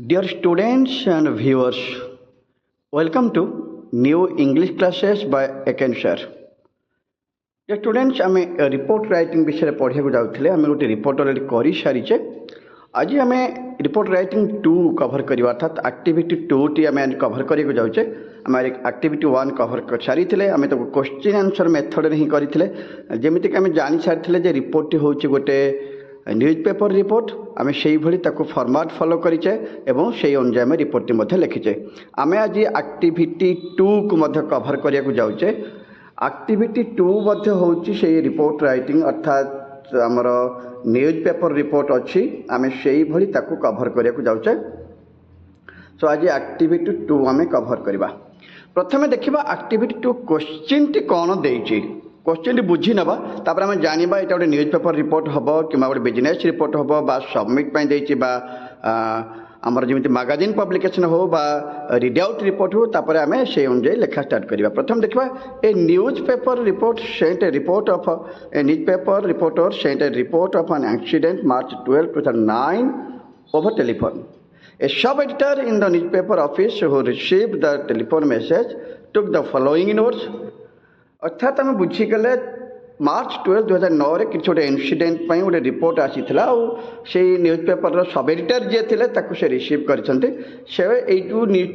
Dear students and viewers, welcome to new English classes by Akenshar. Dear students, आम report writing विषय पढ़ा जाऊे आम गोटे रिपोर्ट अलरेडी कर सारीचे आज आम रिपोर्ट राइटिंग 2 कभर करवा अर्थात एक्टिविटी 2 टी आम कभर करने जाऊे आम एक्टिविटी 1 कभर कर सारी आम तो क्वेश्चन आंसर मेथड ही करते जमीक आम जानी सारी रिपोर्ट हूँ गोटे न्यूज पेपर रिपोर्ट आम से फॉर्मेट फॉलो करें और से अनुसार रिपोर्ट लिखीचे आम आज एक्टिविटी 2 को कभर करने जाऊे एक्टिविटी 2 हूँ से रिपोर्ट राइटिंग अर्थात आमर न्यूज पेपर रिपोर्ट अच्छी आम से कभर करने जाऊे सो आज एक्टिविटी 2 आम कभर करवा प्रथम देखा एक्टिविटी 2 क्वेश्चन टी कौन देती क्वेश्चन टी बुझी नवा तापर आम जाना यहाँ गोटे न्यूज पेपर रिपोर्ट हम कि गोटे बिजनेस रिपोर्ट हम सबमिट देती आमर जमी मैगजीन पब्लिकेशन हो रीड आउट रिपोर्ट हो तापर आम से अनुसार लेखा स्टार्ट करवा प्रथम देखा a newspaper report sent a report of a newspaper reporter sent a report of an accident March 12, 2009 over telephone. A sub-editor in the newspaper office who received the telephone message took the following notes. अर्थात आम बुझीगले March 12, 2009 कि गोटे incident गोटे report आसी से news paper sub editor जी थे से receive कर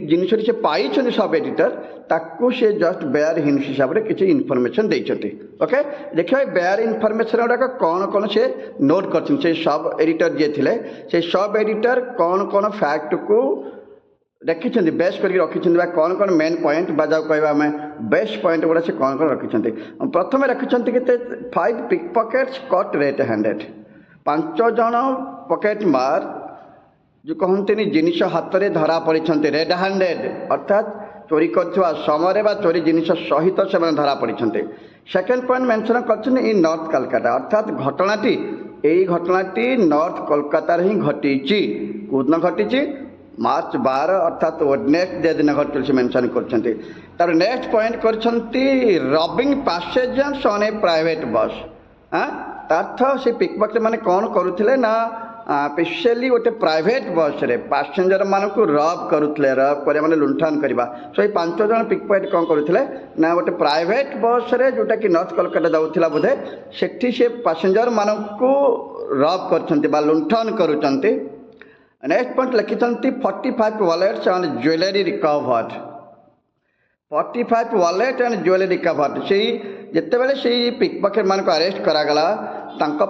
जिन से पाई सब एडिटर ताकू से जस्ट बेयर हिंस हिसाब से किसी इनफर्मेशन देते ओके देखिए बेयर इनफर्मेशन गुड़ाक कौन कौन से नोट कर सब एडिटर जी थे से सब एडिटर कौन कौन फैक्ट को रखी बेस्ट करके रखी कौन कौन मेन पॉइंट बाजा कहवा आम बेस्ट पॉइंट गुड़ा से कौन कौन रखी प्रथम रखिंट के 5 pick pockets caught red handed 5 जन पॉकेट मार जो कहते जिनिस हाथ में धरा पड़ी रेड हैंडेड अर्थात चोरी कर समय चोरी जिनिस सहित से धरा पड़ी सेकेंड पॉइंट मेंशन कर इन नॉर्थ कलकाता अर्थात घटनाटी यही घटनाटी नॉर्थ कोलकाता ही घटी कौन घटी March 12 अर्थात नेक्स्ट डे दिन घटल से मेंशन कर नेक्स्ट पॉइंट कर robbing passengers on a private bus अर्थ से पिकपॉकेट माने कौन करुले ना स्पेशली गोटे प्राइवेट बस रे पैसेंजर मान को रब करुले रब कर माने लुंठन करवा सो ये 5 जन पिकपॉकेट कौन करुले ना गोटे प्राइवेट बस रे जोटा कि नॉर्थ कोलकाता जाऊला बोधे सेठी से पैसेंजर मान को रब कर लुंठन करुँच नेक्स्ट पॉइंट लिखिं 45 wallets and jewellery recovered 45 wallet and jewellery recovered से जिते बड़े से पिकपॉकेट मान को अरेस्ट करागला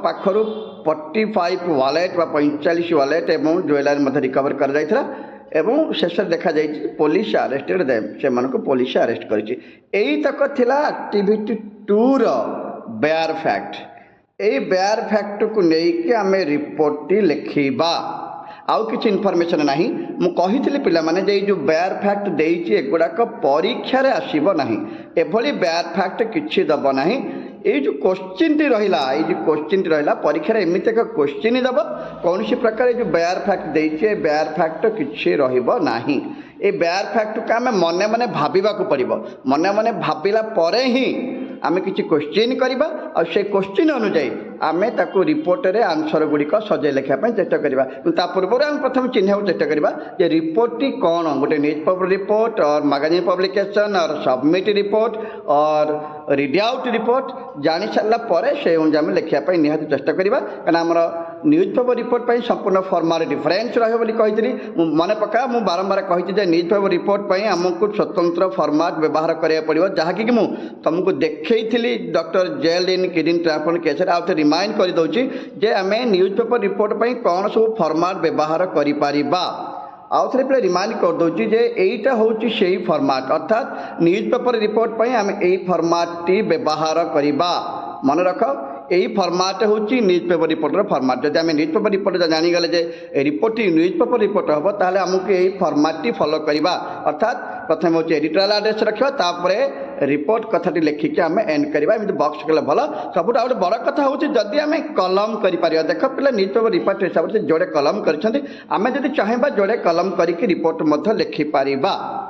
पाखर 45 वॉलेट व 45 वॉलेट एवं ज्वेलरी रिकवर कर शेष देखा पुलिस अरेस्टेड देम से पुलिस अरेस्ट करतक थिला एक्टिविटी 2 रो बेयर फैक्ट यही बेयर फैक्ट को लेकिन आम रिपोर्ट लिखा आउ कि इनफर्मेशन ना मुझे पे जो बेयर फैक्ट देती एगुड़ाक परीक्षा आसब ना एभली बेयर फैक्ट किसी दब ना ये जो क्वेश्चन टी रहा ये जो क्वेश्चन टी रहा परीक्षा एमती एक क्वेश्चन दब कौन प्रकार जो बेयर फैक्ट देती बेयर फैक्ट किसी रहा ये बेयर फैक्ट को आम मन मन भाविबा पड़ो मन मन भाविला पर ही आम किसी क्वेश्चन करवा और से क्वेश्चन अनुजाई आम ताको रिपोर्ट रे आंसर गुड़िक सजाई लिखापी चेष्टा करवा पूर्व आम प्रथम चिन्ह चेष्टा करवा जे रिपोर्ट टी कौन गोटे न्यूज पेपर रिपोर्ट और मैगजीन पब्लिकेशन और सबमिट रिपोर्ट और रीड आउट रिपोर्ट जानी सारा पर से अनुसार लिखापी निहाती चेष्टा करवा कहना आमर न्यूज पेपर रिपोर्ट संपूर्ण फॉर्मेट डिफरेंस रही मन पका मुझे बारंबार कही न्यूज पेपर रिपोर्ट आमको स्वतंत्र फॉर्मेट व्यवहार करा पड़ो जहाँकि मुझे तुमको देखी doctor jail in kidney transplant case आउ रिमाइंड कर दूसरी जे आम न्यूज पेपर रिपोर्ट कौन सब फॉर्मेट व्यवहार करिपरिबा आउ थे पे रिमाइंड कर दूसरी जे एटा हूँ से फॉर्मेट अर्थात न्यूज पेपर रिपोर्ट आम यही फॉर्मेट टी व्यवहार करवा मन रख यही फॉर्मेट हूँ न्यूज पेपर रिपोर्टर फॉर्मेट जब आम न्यूज पेपर रिपोर्ट जानीगले जे रिपोर्ट न्यूज पेपर रिपोर्ट हम ताहले आमको यही फॉर्मेट टी फॉलो करवा अर्थात प्रथम हूँ एडिटोरियल एड्रेस रखा रिपोर्ट कथाटी लिखिकी आम एंड करवा बक्स कले भल सब गोटे बड़ कथा हूँ जदि आम कलम कर देख पे न्यूज पेपर रिपोर्ट हिसाब से जोड़े कलम करमें जब चाहबा जोड़े कलम करके रिपोर्ट लिखिपर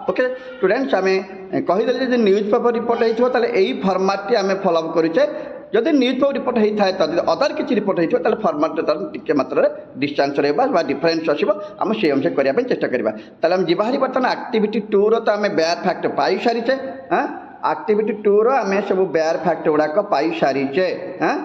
ओके स्टूडेंट्स आम कहीदे न्यूज पेपर रिपोर्ट होता यही फॉर्मेट टी आम फॉलो करुचे जदि न्यूज पेपर रिपोर्ट होता है तो अदर किसी रिपोर्ट होता है फर्माट तार टिके मात्रा डिस्टेंस रहा डिफरेन्स आसो आम से अनुसार करने चेष्टा करवा ताले आम जीवारी बर्तमान एक्टिविटी 2 रो तो आम बेयर फैक्ट पाई सारीचे हाँ एक्टिविटी 2 रो आम सब बेयर फैक्ट गुड़ाक पाई सारीचे हाँ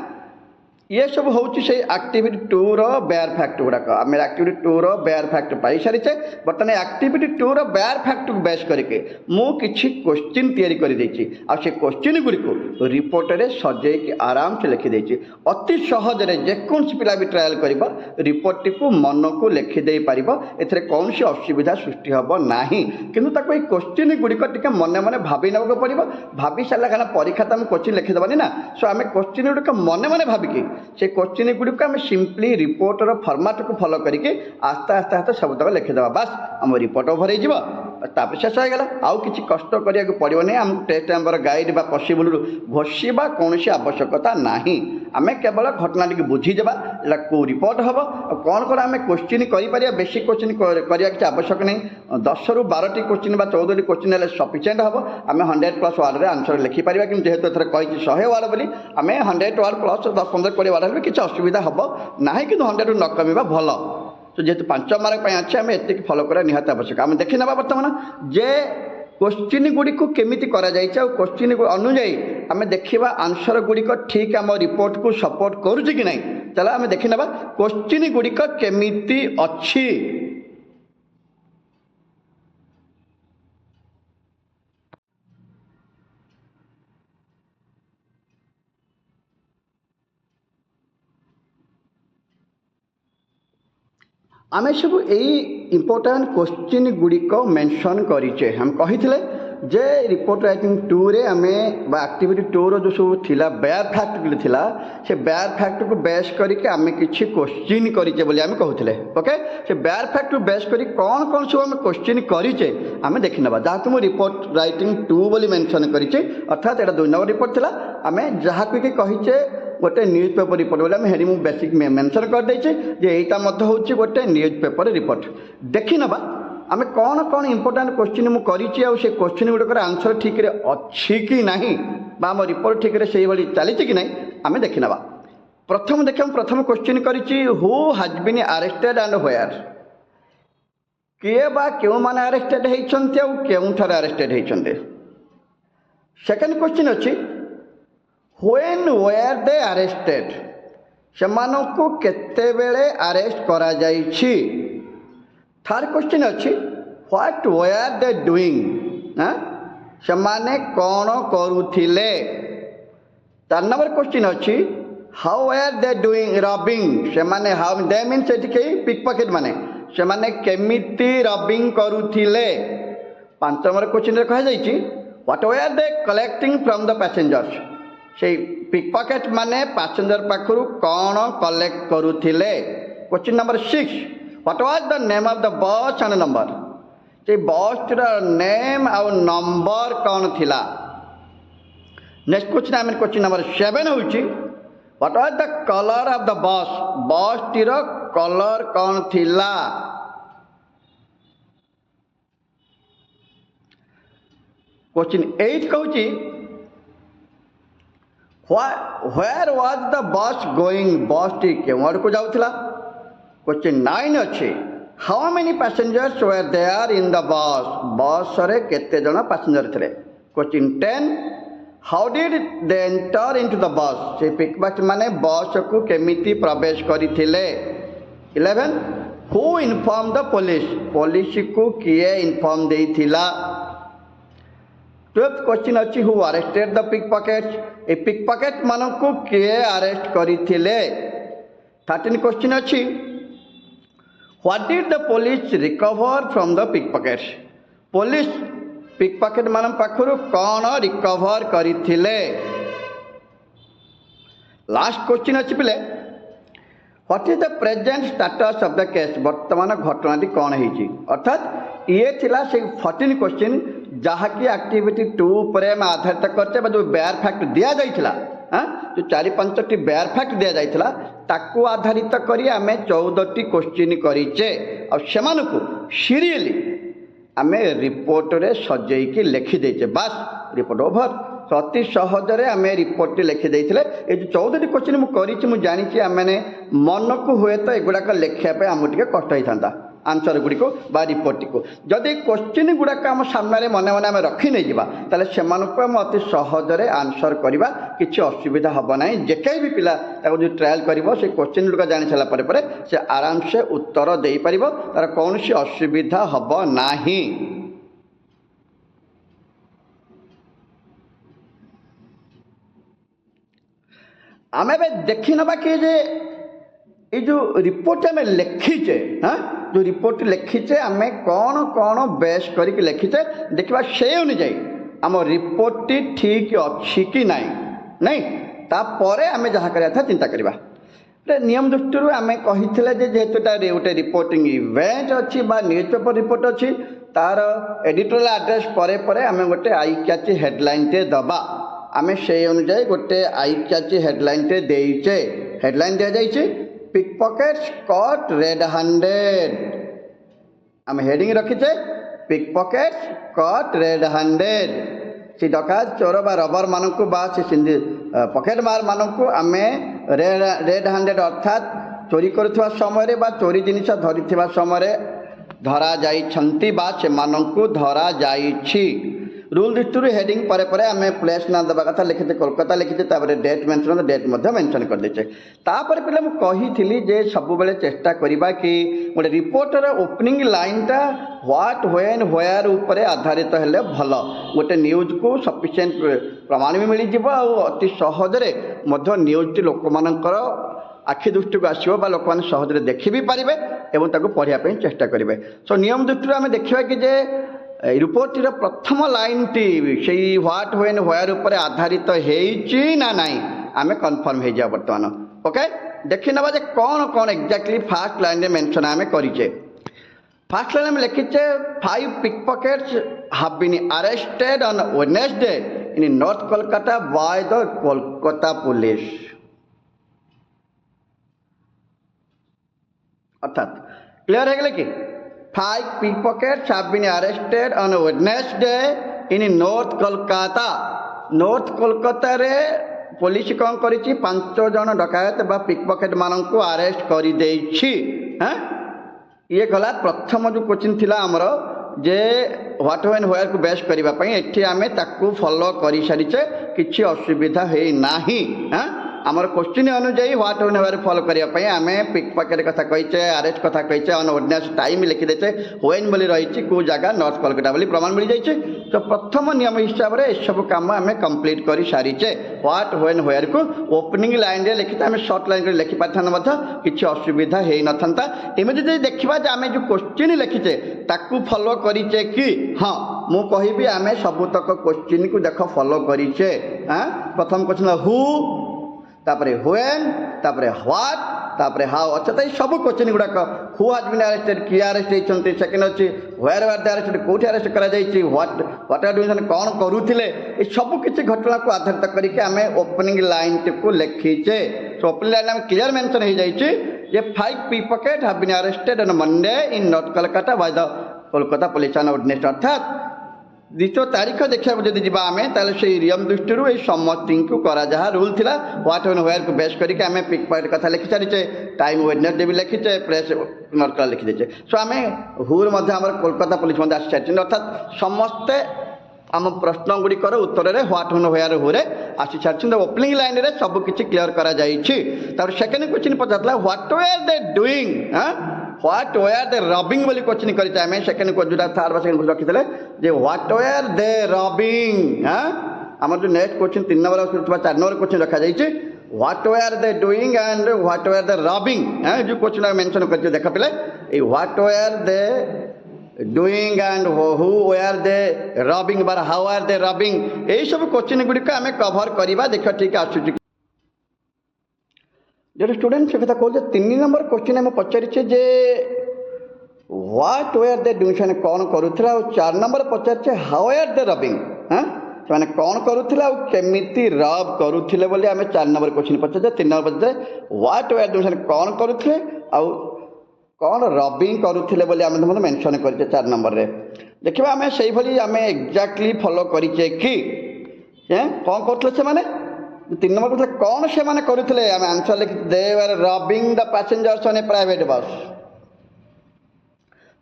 ये सब हूँ से एक्टिविटी 2 रो बेयर फैक्ट गुड़ाक आम एक्टिविटी 2 रो बेयर फैक्ट पाई सारीचे बर्तमान एक्टिविटी 2 रो बेयर फैक्ट को बेस करके मुझे क्वेश्चन तैयारी कर देछि आ से क्वेश्चन गुड़ी को रिपोर्ट रे सजेकी आराम से लिखिदे अति सहज जेकोसी पिला भी ट्रायल कर रिपोर्ट को मन को लिखिदे पार ए कौन सी असुविधा सृष्टि हम ना किंतु क्वेश्चन गुड़िक टे मन मन भावी नवाक पड़ो भावी सारा क्या परीक्षा तो आम क्वेश्चन लिखिदेवानी ना सो आम क्वेश्चन गुड़िक मन मन भाविकी से क्वेश्चन गुड़िक आम सिंपली रिपोर्टर फर्माट को फॉलो करके आस्ते आस्ते आस्ते सब तक लिखिदेवा बास आम रिपोर्ट ओभर होपर शेष होगा आउ कि कष्ट करा पड़ो नहीं आमको टेस्ट नंबर गाइड बा पसिबल घोषिबा कौन आवश्यकता ना आम केवल घटना टी बुझीजा कौ रिपोर्ट हम कौन कौन आम क्वेश्चन कर बेसिक क्वेश्चन करने किसी आवश्यक नहीं 10 ରୁ 12टी क्वेश्चन बा 14टी क्वेश्चन है सफिशिएंट हम आम 100+ वार्ड आंसर लिखिपर कि जेहेतु एथर कही 100 वार्ड बोली आम 100 वार्ड प्लस 10 15 20 वार्ड भी किसी असुविधा हम ना कि 100 ରୁ न कमिबा भल तो जेहेतु 5 मार्क अच्छे आम एति फॉलो करा निहाती आवश्यक आम देखी ना बर्तमान जे क्वेश्चन गुड़ी को केमिति करा जाइए क्वेश्चन अनुजाई आम देखा आंसर गुड़िक ठीक आम रिपोर्ट को सपोर्ट करुच्ची कि नहीं चलो आम देखी ना क्वेश्चन गुड़िक केमिति अच्छी आम सब यही इम्पोर्टाट क्वेश्चन गुड़िक मेंशन करें हम कही जे रिपोर्ट राइटिंग 2 रे आम एक्टिविटी 2 रो जो सब थिला बेयर फैक्ट थिला से बेयर फैक्ट को बेस करके आम किसी क्वेश्चन करें बोली आम कहते ओके से बेयर फैक्ट को बेस कर कौन कौन सब आम क्वेश्चन करें आम देखी ना जहाँ तुम रिपोर्ट राइटिंग 2 बोली मेंशन करें अर्थात यहाँ 2 नंबर रिपोर्ट थिला आम जहाँ कहीचे गोटे न्यूज पेपर रिपोर्ट बोले हेरी मुझे बेसिक मेंशन करदे यहाँ हूँ गोटे न्यूज पेपर रिपोर्ट देखी ना आम कौन कौन इंपोर्टाट क्वेश्चन मुझे क्वेश्चन गुड़क आंसर ठीक अच्छी कि ना आम रिपोर्ट ठीक से चली कि ना आम देखी ना प्रथम देख प्रथम क्वेश्चन करी who has been arrested and where किए बा क्यों माने अरेस्टेड होती केउठार अरेस्टेड होती सेकेंड क्वेश्चन अच्छी व्हेन वेयर दे अरेस्टेड से केतेबेले अरेस्ट करा जाइछि थर्ड क्वेश्चन अच्छी व्हाट वेयर दे डूइंग से माने कौन करुथिले चार नंबर क्वेश्चन अच्छी how were they doing robbing से माने हाउ दे मीन से पिक पॉकेट माने से माने केमिति रबिंग करुथिले पांच नंबर क्वेश्चन कहा जाइछि what were they collecting from the passengers से पिक पॉकेट माने पैसेंजर पाखरु कौन कलेक्ट करुथिले question number 6 what was the name of the bus and number से बस नेम और नंबर कौन थिला next question I mean question number 7 होची what was the colour of the bus bus टीर कलर कौन थिला क्वेश्चन 8 कहूची where was the bus going bus टी केवड़ को जाउथला क्वेश्चन 9 अच्छे how many passengers were there in the bus bus रे केते जण पैसेंजर थे question 10 how did they enter into the bus से पिकपॉकेट माने बस को केमिति प्रवेश करथिले 11 who inform the police police को किए इन्फॉर्म देथिला 12th क्वेश्चन अच्छी who arrested the pick pocket ए पिक पॉकेट मान को किए अरेस्ट करथिले 13 क्वेश्चन अच्छी what did the police recover from the pick pocket police pick pocket मान पाखरु कौन रिकवर करथिले लास्ट क्वेश्चन अच्छी पिले what is the present status of the case वर्तमान घटनाटी कौन है अर्थात ये थिला से 14 क्वेश्चन जहाँकि एक्टिविटी 2 पर आधारित करते जो बेयर फैक्ट दिया जाइथिला जो 4-5टी बेयर फैक्ट दिया जाइथिला ताकू आधारित करी आमे 14टी क्वेश्चन करिचे और सेमानकु सीरियली आमे रिपोर्ट रे सजेई के लिखि देचे बस रिपोर्ट ओवर अति सहजरे आम रिपोर्ट लिखिदे ये जो 14 क्वेश्चन मुझे जानी आम मैंने मन को हुए तो एगुड़ाक लिखापी आमको टे कष्ट होता था आंसर गुड़िक बा रिपोर्ट को जदि क्वेश्चन गुड़ाक आम सामने मन मन आम रखी नहीं जावा से अति सहजरे आंसर करवा किसी असुविधा हम ना जेके भी पिला जो ट्रायल कर क्वेश्चन गुड़ाक जानी सारापर से आराम से उत्तर दे पार तार कौन सी असुविधा हम ना। आम देखी नवा कि ये जो रिपोर्ट आम लिखीचे हाँ जो रिपोर्ट लिखीचे आम कौन कौन बेस करके लिखीचे देखा से अनुजाई आम रिपोर्ट ठीक अच्छी कि नाई नहीं तापर आम जहाँ करा चिंता करवा नियम दृष्टि आम कही जेहेतु गोटे रिपोर्टिंग इवेंट अच्छी न्यूज पेपर रिपोर्ट अच्छी तार एडिटोरियल आड्रेस पर आम गोटे आई कैची हेडलाइन टे दबा आम से अनुजाई गोटे आई कैची हेडलाइन टे देचे हेडलाइन दि जाइए pickpockets caught red handed आम हेडिंग रखीचे pickpockets caught red handed से डकायत चोर बा रबर मानक बा से सिंधी पॉकेट मार मानक आम रेड हैंडेड अर्थात चोरी करुवा समय बा चोरी जिनिस धरी समय धरा जाइछंती बा से मानक धरा जाइछि। रूल दृष्टि हेडिंग पर आम प्लेस ना देवा कथा लिखीचे कोलकाता लिखीचे डेट मेंशन डेट मेंशन कर देचे तापर पे मुझे जे सब बेले चेष्टा करवा कि गोटे रिपोर्टर ओपनिंग लाइन टा व्हाट व्हेन व्हेयर ऊपर आधारित हेले भल गोटे न्यूज को सफिशिएंट प्रमाण भी मिल जाव अति सहजरे न्यूज टी लोक मानकर आखि दृष्टि को आसो लोक मैंने सहजरे देखि भी पारे और पढ़ाई चेष्टा करेंगे। सो नियम दृष्टि आम देखा कि जे रिपोर्टर प्रथम लाइन टी से व्हाट व्हेन व्हेयर ऊपर आधारित है ना नाई आम कन्फर्म हो जाए बर्तमान ओके देखी ना कौन कौन एक्जाक्टली फास्ट लाइन मेंशन आम करीचे। फास्ट लाइन में लिखीचे 5 pickpockets have been arrested on Wednesday in North Kolkata by the Kolkata police अर्थात क्लियर है गले कि 5 pickpockets have been arrested on Wednesday in North Kolkata north Kolkata रे पुलिस कौन करी 5 जन डकायत बा पिकपॉकेट मान को अरेस्ट कर देछि। हाँ ये गला प्रथम जो क्वेश्चन थिला हमर जे व्हाट व्हेन व्हेयर को बेस करबा पई एठी आमे ताकू फॉलो करि सारिचे किछि असुविधा हे नाही। हाँ आमर क्वेश्चन अनुजाई व्हाट व्हेन व्हेयर फॉलो करबा पई आमे पिकपॉकेट कथा कहिचे अरेस्ट कथा कहिचे ऑन ऑर्डिनेंस टाइम लिखि देचे व्हेन बोली रहिछि को जगह नॉर्थ कोलकाता बोली प्रमाण मिल जाइछे। तो प्रथम नियम हिसाब रे ए सब काम आमे कंप्लीट करि सारिचे व्हाट व्हेन व्हेयर को ओपनिंग लाइन रे लिखिते आमे शॉर्ट लाइन रे लिखि पाथन मथ किछि असुविधा हे नथंता। एमे जे देखिबा जे आमे जो क्वेश्चन लिखिचे ताकू फॉलो करिचे कि हां मु कहिबी आमे सबतक क्वेश्चन को देख फॉलो करिचे। हां प्रथम क्वेश्चन हु तापरे व्हेन तापरे व्हाट तापरे हाउ अच्छा तो सब क्वेश्चन गुड़ाक हु हाज बीन अरेस्टेड किए अरेस्ट होती सेकेंड अच्छी व्हेयर आर दे अरेस्टेड कौटी अरेस्ट कर व्हाट आर डूइंग कौन करुले ये सब किसी घटना को आधारित करके आम ओपनिंग लाइन को लिखीचे। सो ओपनिंग लाइन में क्लियर मेंशन हो जाए 5 pickpockets have been arrested on Monday in North Kolkata by the Kolkata police and ordinance अर्थात द्वितीय तारीख देखा जब जा आम से नियम दृष्टि ये समस्त को करा जहाँ रूल थिला व्हाट व्हेन व्हेयर को बेस करके आम पिकपॉकेट कथा लिखि सारिचे टाइम वेडनेसडे भी लिखीचे प्रेस नॉर्थ लिखि देचे। सो आम हुर कोलकाता पुलिस आसी सारी अर्थात समस्ते आम प्रश्न गुड़िकर उत्तर में व्हाट व्हेन व्हेयर हुए आसी सारी ओपनिंग लाइन रे सब किसी क्लियर करा सेकेंड क्वेश्चन पचार what were they doing what were they robbing बोली क्वेश्चन करें सेकेंड जो थर्ड बा सेकेंड रखी जे व्हाट वेयर दे रबिंग। आम जो next question 3 number 4 number question रखा जाइए what were they doing and what were they robbing. जो क्वेश्चन मेंशन कर देख पे what were they doing and who were they robbing बार हाउ आर दे रबिंग यही सब क्वेश्चन गुड़िक आम कभर करवा देख ठीक आसूँ। जो स्टूडेंट से कथा कहूँ 3 नंबर क्वेश्चन आम पचारे जे व्हाट वेयर दे डूइंग कौन करुला और 4 नंबर पचारे हाउ आर दे रबिंग। हाँ से कौन करुला और केमिति रब करुले बोली आम 4 नंबर क्वेश्चन पचारे 3 नंबर पचारे व्हाट वेयर डूइंग कौन करुले आउ कौन रबिंग करुले बोली आम मेंशन कर 4 नंबर रे देखा आम से आम एक्जाक्टली फॉलो करें कि कौन करथिले से माने 3 नंबर करथिले कौन से माने करथिले हम आंसर लिखि they were robbing the passengers on a private bus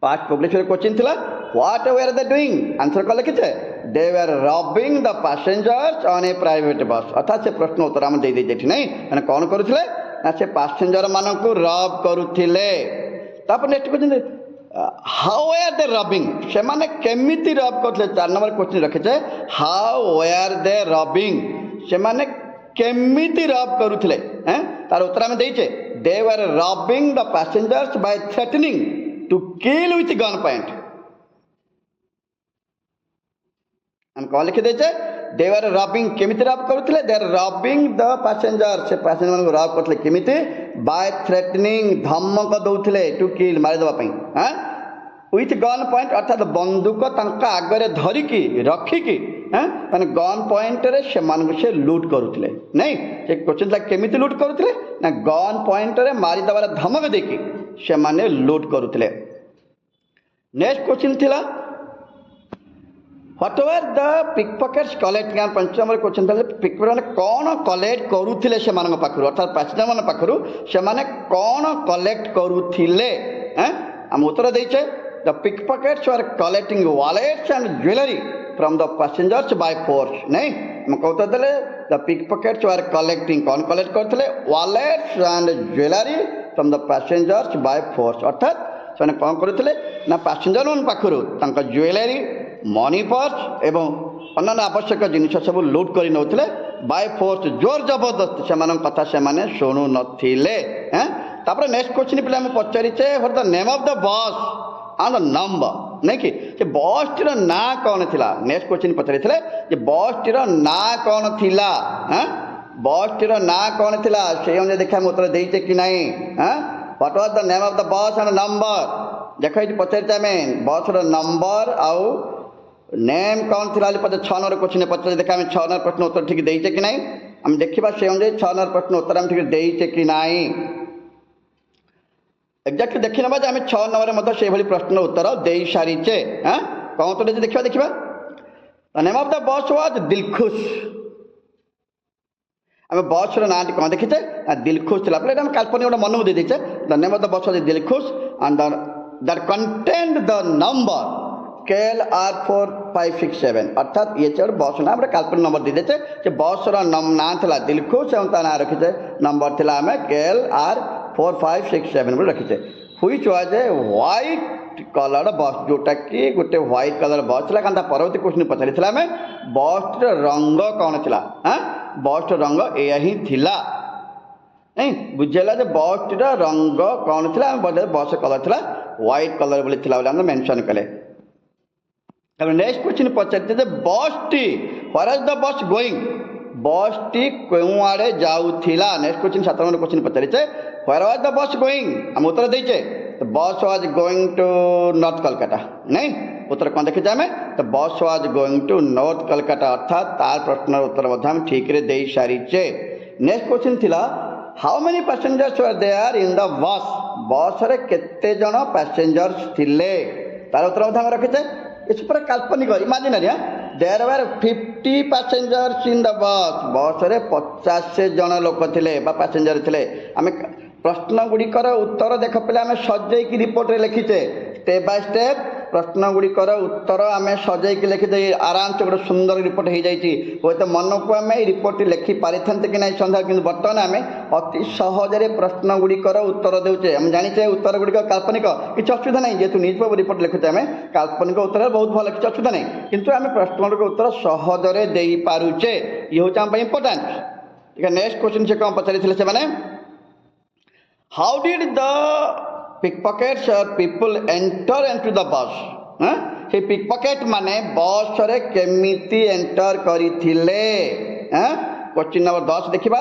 past publish question थिला what were they doing answer को लिखिते they were robbing the passengers on a private bus अर्थात से प्रश्न उत्तर हम दे देछि नहीं माने कौन करथिले ना से पैसेंजर मानकु रॉब करूथिले तापर next question how were they robbing से माने केमिति रॉब करथिले 4 नंबर क्वेश्चन रखिछे हाउ वर दे रॉबिंग से माने केमिति रॉब करूथिले हैं तार उत्तर हम देइछे they were robbing the passengers by threatening to kill with gun point हम कौन लिखि देछे दे वर रॉबिंग केमिति रॉब करूथिले they are robbing the passenger से पैसेंजर मानको रॉब करथिले केमिति बाय थ्रेटनिंग धमक दउथिले टू किल मारि दबा पई हैं विथ गन पॉइंट अर्थात बंदूक तांका आगरे धरिकी रखिकी हैं माने गन पॉइंट रे से मानको से लूट करूथिले नहीं से क्वेश्चन ला केमिति लूट करूथिले ना गन पॉइंट रे मारि दबार धमक देकी से माने लूट करूथिले नेक्स्ट क्वेश्चन थिला what were the pickpockets collecting 5 number question था पिकपॉकेट माने कौन कलेक्ट करूथिले से मानक पाखरु अर्थात पैसेंजर मान पाखरु से माने कौन कलेक्ट करूथिले हैं हम उत्तर देइछे the pickpockets were collecting wallets and jewellery from the passengers by force नहीं हम कहते देले द पिकपॉकेट्स वर कलेक्टिंग कौन कलेक्ट करथिले wallets and jewellery from the passengers by force अर्थात से कौन करथिले ना पैसेंजर मान पाखरु तांका ज्वेलरी मनी पर्स एवं अन्य आवश्यक जिनिस सब लूट कर नौथिले बाय फोर्स जोर जबरदस्त से कथा से शुणु नथिले हैं तापर नेक्स्ट क्वेश्चन पे हम पचारिचे for the name of the bus and the number नहीं कि बस टीर ना कौन थिला नेक्स्ट क्वेश्चन पचारिथिले जे बस टीर ना कौन थिला हैं बस टीर ना कौन थिला से हम देखा हम उत्तर देइचे कि नहीं हैं what was the name of the bus and number देखा ये पचारिचे हमें बस रो नंबर आउ नेम कौन थिला 6 नंबर क्वेश्चन पचार देखा हम 6 नंबर प्रश्न उत्तर ठीक देइचे कि नहीं हम देखिबा से अनुसार 6 नंबर प्रश्न उत्तर हम ठीक देइचे कि नहीं एक्जाक्टली देखि नबा जे हम 6 नंबर मत से भली प्रश्न उत्तर देई सारीचे हैं कौन तो देखिबा देखिबा the name of the bus was Dilkhush हम बस रो नाम कौन देखिचे दिलखुश थिला पले हम काल्पनिक गोटे मन दे देइचे the name of the bus was Dilkhush and that contained the number KL-R4567 अर्थात ये चढ़ बस ना काल्पनिक नंबर दे देते बस ना था दिलखुश और ना रखीचे नंबर थी आम KL-R4567 रखीचे which was a white colour bus जोटा कि गोटे व्हाइट कलर बस था क्या परवर्ती क्वेश्चन पचारि आम बस रंग कौन था हाँ बस रंग या ही थिला नहीं बुझेगा जे बस रंग कौन था बस कलर था व्हाइट कलर बोली मेंशन कले नेक्स्ट क्वेश्चन पचारे बस टी where is the bus going bus टी क्यों आड़े जाऊला नेक्स्ट क्वेश्चन 7 नंबर क्वेश्चन पचारे where was the bus going हम उत्तर देचे bus was going to north Calcutta नहीं उत्तर कौन देखिए आम तो bus was going to north Calcutta अर्थात तार प्रश्न उत्तर हम ठीक दे सारीचे नेक्स्ट क्वेश्चन थिला how many passengers were there in the bus bus रे केते जण पैसेंजर्स थिले तार उत्तर हम रखिचे इस पर काल्पनिक imaginary there were 50 passengers in the bus bus रे 50 जन लोक थिले बा पैसेंजर थिले आमे प्रश्न गुड़िकर उत्तर देख पे आम सजेक रिपोर्ट रे लिखीचे स्टेप बाय स्टेप प्रश्न गुड़िकर उत्तर आम सजेक लिखीचे आराम से गोटे सुंदर रिपोर्ट हो जाए तो मन को आम रिपोर्ट लिखि पारि था कि नहीं सन्देह कि बर्तमान आम अति सहजरे प्रश्न गुड़िकर उत्तर देचे हम जाचे उत्तर गुड़िक काल्पनिक किसी असुविधा नहीं जेहतु न्यूज पेपर रिपोर्ट लिखुचे आम काल्पनिक उत्तर बहुत भल किसी असुविधा नहीं किंतु आम प्रश्न गुड़िक उत्तर सहजरे दे पारुचे ये हूँ आम इम्पोर्टाट ठीक है नेक्स्ट क्वेश्चन से कौन पचारि से how did the pickpockets or people enter into the bus से pickpocket माने बस रे केमिति एंटर करिथिले क्वेश्चन नंबर 10 देखिबा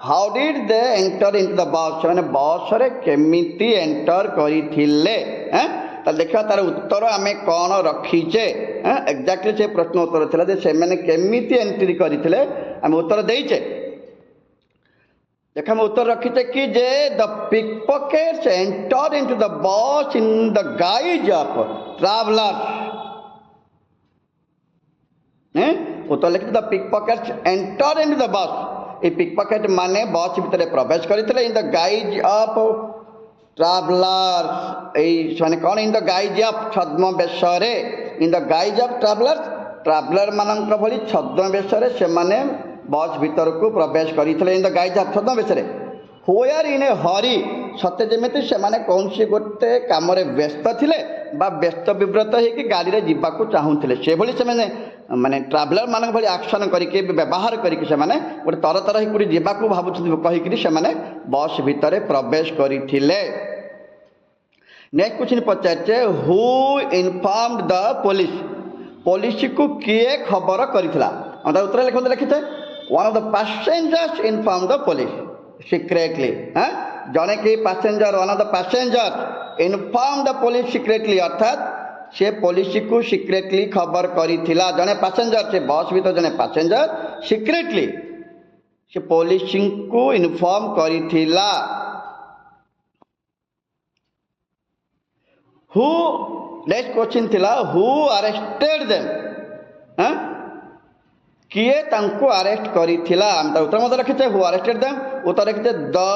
how did they enter into the बस माने बस रे केमिति एंटर करिथिले तो देखा तार उत्तर आम कौन रखीचे एक्जाक्टली से प्रश्न उत्तर थिला जे से माने केमिति एंट्री करिथिले आम उत्तर देइचे देखा उत्तर रखीचे कि जे the pickpockets enter into the bus in the guise of travellers उत्तर लिखित the pick pockets enter in the bus ये पिक पॉकेट माने बस भितर प्रवेश करते in the guise of travellers ये कौन इन द गाइज ऑफ छद्म बेश in the guise of traveller मानक भली छद्म बेश से बस भितर को प्रवेश करते इन द गाइज ऑफ छद्म बेश हुआर इन ए हरी सत्य जमी से कौन सी गोटे कम व्यस्त थे व्यस्त विव्रत होगी गाड़ी में जावाक चाहूले से भली से माने ट्रावेलर मान भाई आक्शन करके व्यवहार करके गोटे तर तर हो जावाक भावुँ कहीकि से बस भितर प्रवेश करते। नेक्स्ट क्वेश्चन पचारे who informed the police police को किए खबर करथिला उत्तर लिखते लिखिथे one of the passengers inform the police secretly जड़े कि passenger one of the passenger inform the police secretly अर्थात से पुलिस को सिक्रेटली खबर करिथिला जड़े पैसेंजर से बस भीतर जड़े पैसेंजर सिक्रेटली से पुलिस को इनफॉर्म करिथिला। हु नेक्स्ट क्वेश्चन थिला हु अरेस्टेड देम किए तांको अरेस्ट करिथिला उत्तर मत रखिथे हु अरेस्टेड देम उत्तर रखिथे the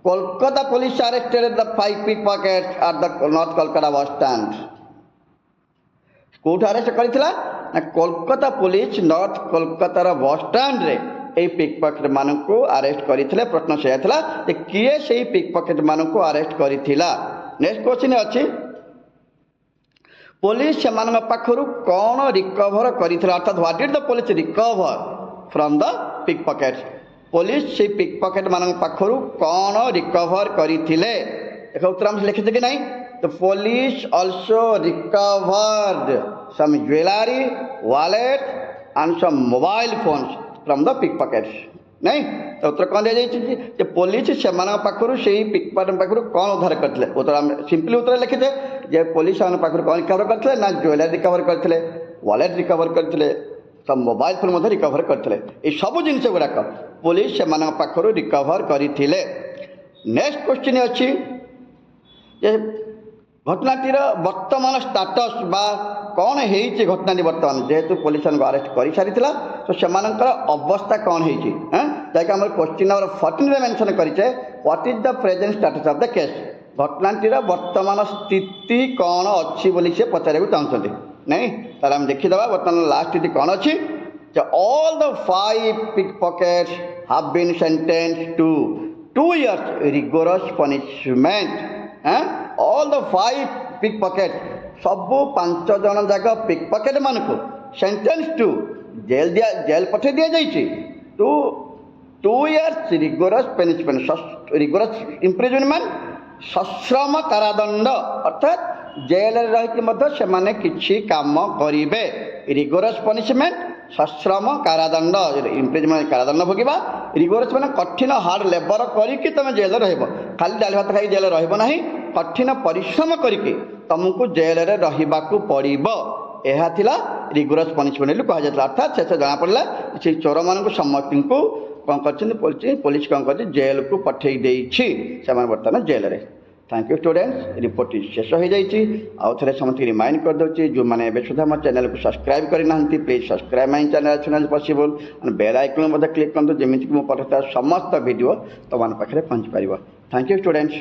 Kolkata police arrested the 5 pick pockets at the north Kolkata bus stand कोठ अरेस्ट करिथिला ना Kolkata police north Kolkata bus stand रे ए पिक पॉकेट मानन को अरेस्ट करिथिले प्रश्न से थिला जे किए सेही पिक पॉकेट मानन को अरेस्ट करिथिला। नेक्स्ट क्वेश्चन अछि पुलिस से पाखर कौन रिकवर कर अर्थात what did the police recover from the pick pockets police से पिक पॉकेट मान पाखर कौन रिकवर करते उत्तर हम लिखिते कि नहीं तो police also recovered some jewellery wallet and some mobile phones from the pick pockets नहीं तो उत्तर कौन दिया पुलिस से पाखर से पिक पॉकेट पाखर कौन उद्धार करते उत्तर सिंपली उत्तर लिखिते जे पुलिस पाखर कौन रिकवर करते ना ज्वेलरी रिकवर करते वॉलेट रिकवर करते सब मोबाइल फोन रिकवर करते ये सब जिनस गुड़ाक पुलिस से पाखर रिकवर करते। नेक्स्ट क्वेश्चन अच्छी घटनाटीर वर्तमान स्टाटस बा कौन है घटना वर्तमान जेहेतु पुलिस अरेस्ट कर सारी तो से अवस्था कौन है जैक क्वेश्चन नंबर 14 में मेंशन करें what is the present status of the case घटनाटीर वर्तमान स्थिति कौन अच्छी बोली से पचारे चाहते नहीं तार हम देखीदे बर्तमान लास्ट स्थिति कौन अच्छी all the 5 pick pockets have been sentenced to 2 years rigorous punishment all the 5 pick pocket सबू 5 जन जाक पिक पॉकेट मान को सेंटेंस टू जेल पठे दि जाइए to 2 years rigorous punishment rigorous imprisonment सश्रम कारादंड अर्थात जेल रही किसी काम करेंगे रिगोरस पनिशमेंट सश्रम कारादंड इम्प्रिजमेंट कारादंड भोगवा रिगोरस मैंने कठिन हार्ड लेबर करके तुम जेल खाली डाल भात खाई जेल रहा कठिन परिश्रम करके तुमको जेल रही पड़ो यह रिगोरस पनिशमेंट कहुला अर्थात शेष जना पड़ा से चोर मान समस्त को कौन कर पुलिस कौन कर जेल को पठे बर्तमान जेल रे। थैंक यू स्टूडेंट्स रिपोर्ट शेष हो जाइए आउ थे समस्त रिमाइंड कर दूसरी जो मैंने एवं सुधा मो चैनल को सब्सक्राइब करना please subscribe my channel as soon as possible bell icon click करूँ जमीक मुझे समस्त वीडियो तुम पाखे पहुँच पार। Thank you students.